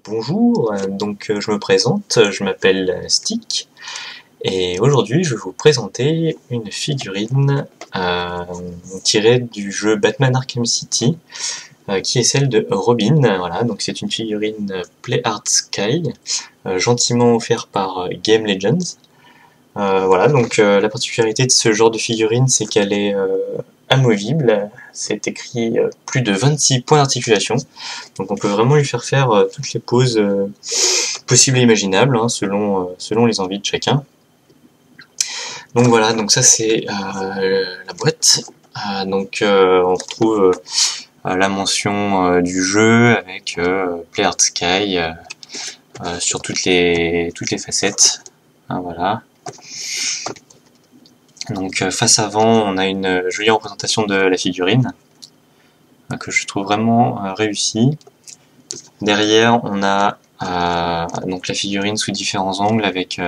Bonjour, je me présente, je m'appelle Stick et aujourd'hui je vais vous présenter une figurine tirée du jeu Batman Arkham City qui est celle de Robin. Voilà, donc c'est une figurine Play Art Sky gentiment offerte par Game Legends. Voilà, la particularité de ce genre de figurine, c'est qu'elle est amovible. C'est écrit plus de 26 points d'articulation, donc on peut vraiment lui faire toutes les poses possibles et imaginables, hein, selon les envies de chacun. Donc voilà, donc ça c'est la boîte. On retrouve la mention du jeu avec Play Art Sky sur toutes les facettes. Hein, voilà. Donc face avant, on a une jolie représentation de la figurine que je trouve vraiment réussie. Derrière, on a donc la figurine sous différents angles avec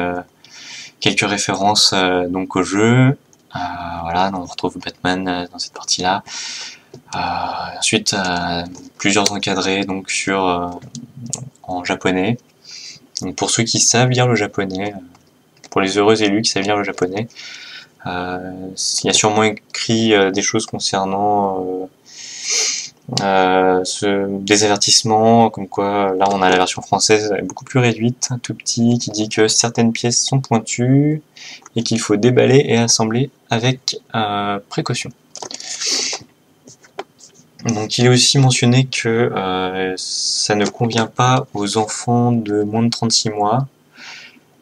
quelques références donc au jeu. Voilà, donc on retrouve Batman dans cette partie-là. Ensuite, plusieurs encadrés donc en japonais. Donc pour ceux qui savent lire le japonais, pour les heureux élus qui savent lire le japonais, il y a sûrement écrit des choses concernant des avertissements, comme quoi là on a la version française beaucoup plus réduite, tout petit, qui dit que certaines pièces sont pointues et qu'il faut déballer et assembler avec précaution. Donc il est aussi mentionné que ça ne convient pas aux enfants de moins de 36 mois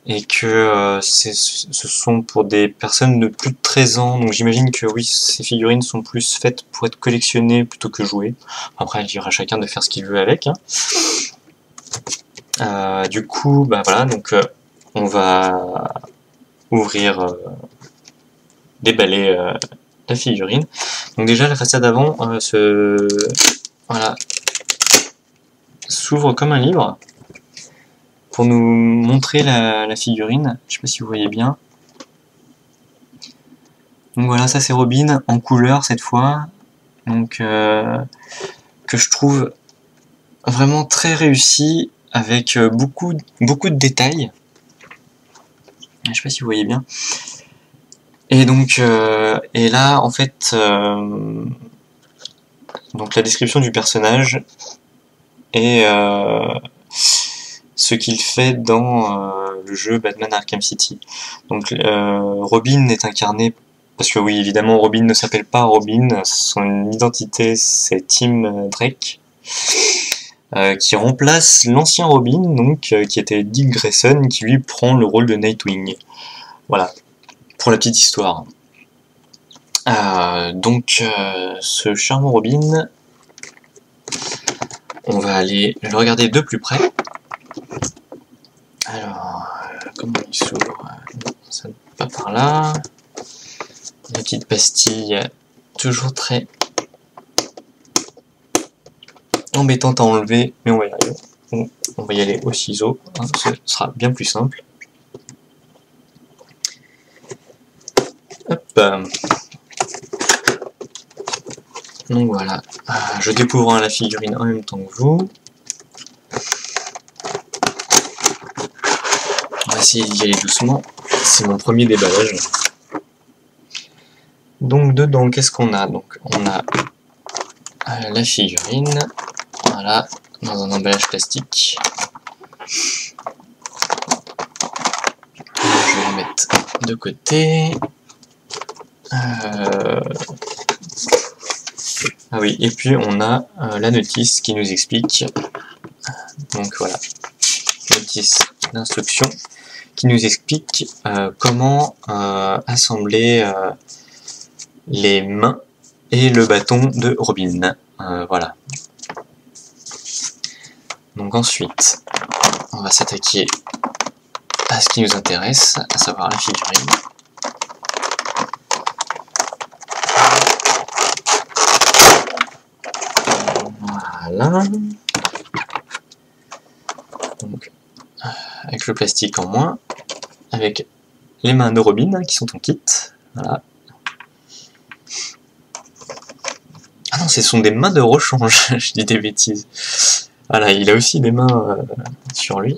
et que ce sont pour des personnes de plus de 13 ans, donc j'imagine que oui, ces figurines sont plus faites pour être collectionnées plutôt que jouées. Après, il libre à chacun de faire ce qu'il veut avec. Hein. Du coup, bah voilà, donc on va ouvrir, déballer la figurine. Donc déjà, la façade avant voilà, s'ouvre comme un livre pour nous montrer la figurine. Je sais pas si vous voyez bien. Donc voilà, ça c'est Robin en couleur cette fois, donc que je trouve vraiment très réussi avec beaucoup de détails. Je sais pas si vous voyez bien. Et donc et là en fait donc la description du personnage et ce qu'il fait dans le jeu Batman Arkham City. Donc Robin est incarné, parce que oui, évidemment, Robin ne s'appelle pas Robin, son identité c'est Tim Drake, qui remplace l'ancien Robin, donc qui était Dick Grayson, qui lui prend le rôle de Nightwing. Voilà, pour la petite histoire. Ce charmant Robin, on va aller le regarder de plus près. Alors, comment il s'ouvre? Ça ne va pas par là. La petite pastille, toujours très embêtante à enlever, mais on va y arriver. On va y aller au ciseau, hein, ce sera bien plus simple. Hop. Donc voilà, je découvre la figurine en même temps que vous. On va essayer d'y aller doucement, c'est mon premier déballage. Donc dedans, qu'est-ce qu'on a? Donc on a la figurine, voilà, dans un emballage plastique. Je vais la mettre de côté. Ah oui, et puis on a la notice qui nous explique, donc voilà, notice d'instruction qui nous explique comment assembler les mains et le bâton de Robin. Voilà. Donc ensuite, on va s'attaquer à ce qui nous intéresse, à savoir la figurine. Voilà. Donc, avec le plastique en moins, avec les mains de Robin qui sont en kit. Voilà. Ah non, ce sont des mains de rechange, je dis des bêtises. Voilà, il a aussi des mains sur lui.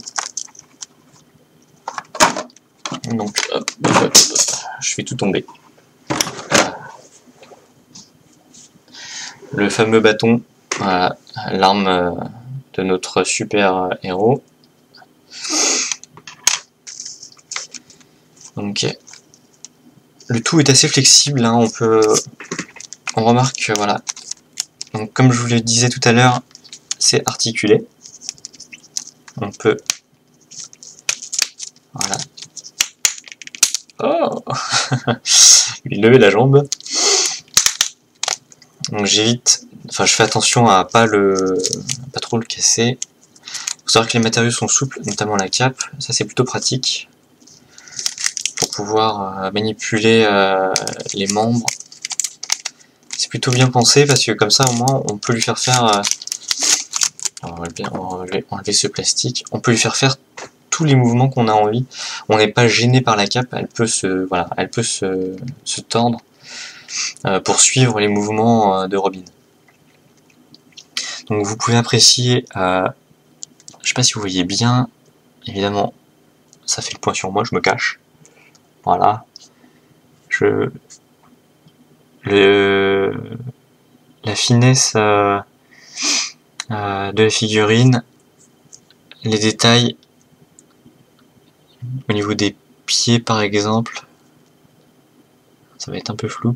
Donc, hop, je fais tout tomber. Le fameux bâton, voilà, l'arme de notre super héros. Donc, le tout est assez flexible, hein, on remarque que voilà. Donc, comme je vous le disais tout à l'heure, c'est articulé. On peut, voilà. Oh, lui lever la jambe. Donc j'évite, enfin je fais attention à pas trop le casser. Faut savoir que les matériaux sont souples, notamment la cape, ça c'est plutôt pratique pour pouvoir manipuler les membres. C'est plutôt bien pensé parce que comme ça au moins on peut lui faire faire, on va enlever ce plastique, on peut lui faire faire tous les mouvements qu'on a envie. On n'est pas gêné par la cape, elle peut se tordre pour suivre les mouvements de Robin. Donc vous pouvez apprécier, je sais pas si vous voyez bien, évidemment ça fait le point sur moi, je me cache. Voilà. La finesse de la figurine, les détails au niveau des pieds par exemple, ça va être un peu floux.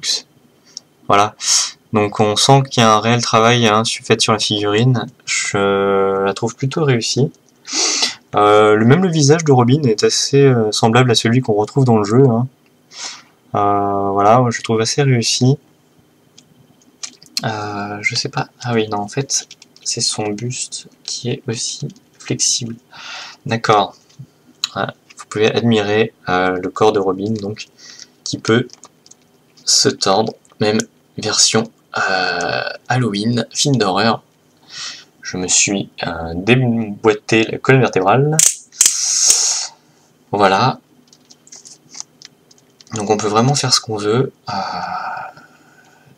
Voilà. Donc on sent qu'il y a un réel travail fait sur la figurine. Je la trouve plutôt réussie. Même le visage de Robin est assez semblable à celui qu'on retrouve dans le jeu. Voilà, je trouve assez réussi. Je sais pas. Ah oui, non, en fait, c'est son buste qui est aussi flexible. D'accord. Voilà. Vous pouvez admirer le corps de Robin, donc, qui peut se tordre, même version Halloween, film d'horreur. Je me suis déboîté la colonne vertébrale. Voilà. Donc on peut vraiment faire ce qu'on veut.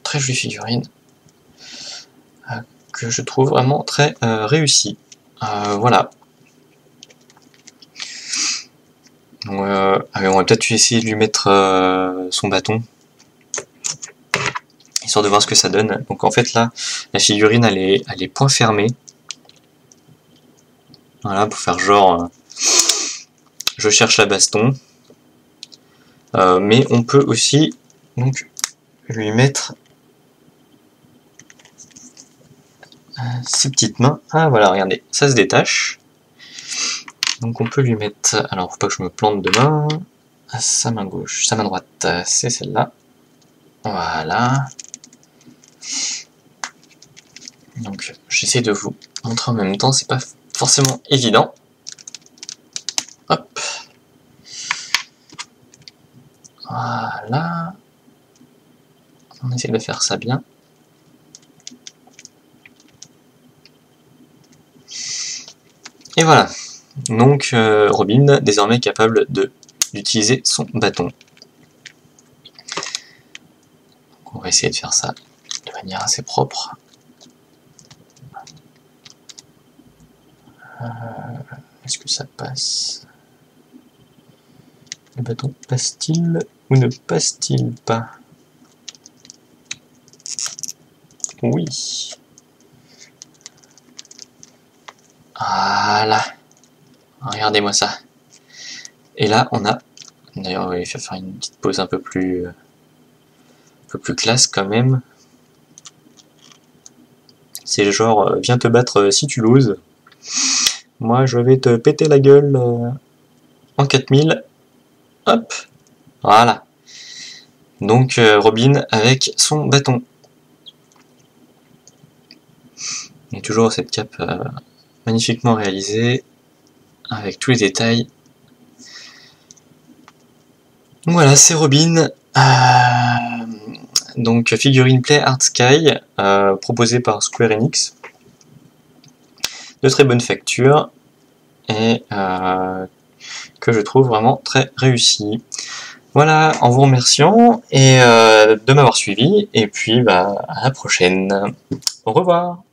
Très jolie figurine. Que je trouve vraiment très réussie. Voilà. Donc, on va peut-être essayer de lui mettre son bâton. Histoire de voir ce que ça donne. Donc en fait là, la figurine elle est point fermé. Voilà, pour faire genre je cherche la baston. Mais on peut aussi donc lui mettre ses petites mains. Ah voilà, regardez, ça se détache. Donc on peut lui mettre, alors faut pas que je me plante de main, sa main gauche, sa main droite, c'est celle-là. Voilà. Donc j'essaie de vous montrer en même temps, c'est pas forcément évident. Hop. Voilà. On essaie de faire ça bien. Et voilà. Donc Robin, désormais capable d'utiliser son bâton. Donc, on va essayer de faire ça de manière assez propre. Est-ce que ça passe? Le bâton passe-t-il ou ne passe-t-il pas? Oui. Voilà. Regardez-moi ça. Et là, on a... D'ailleurs, on va faire une petite pause un peu plus classe quand même. C'est le genre, viens te battre si tu l'oses. Moi, je vais te péter la gueule en 4000. Hop. Voilà. Donc, Robin avec son bâton. Et toujours cette cape magnifiquement réalisée, avec tous les détails. Voilà, c'est Robin. Donc, figurine Play Art Sky, proposée par Square Enix. De très bonne facture, et que je trouve vraiment très réussi. Voilà, en vous remerciant et de m'avoir suivi, et puis à la prochaine. Au revoir.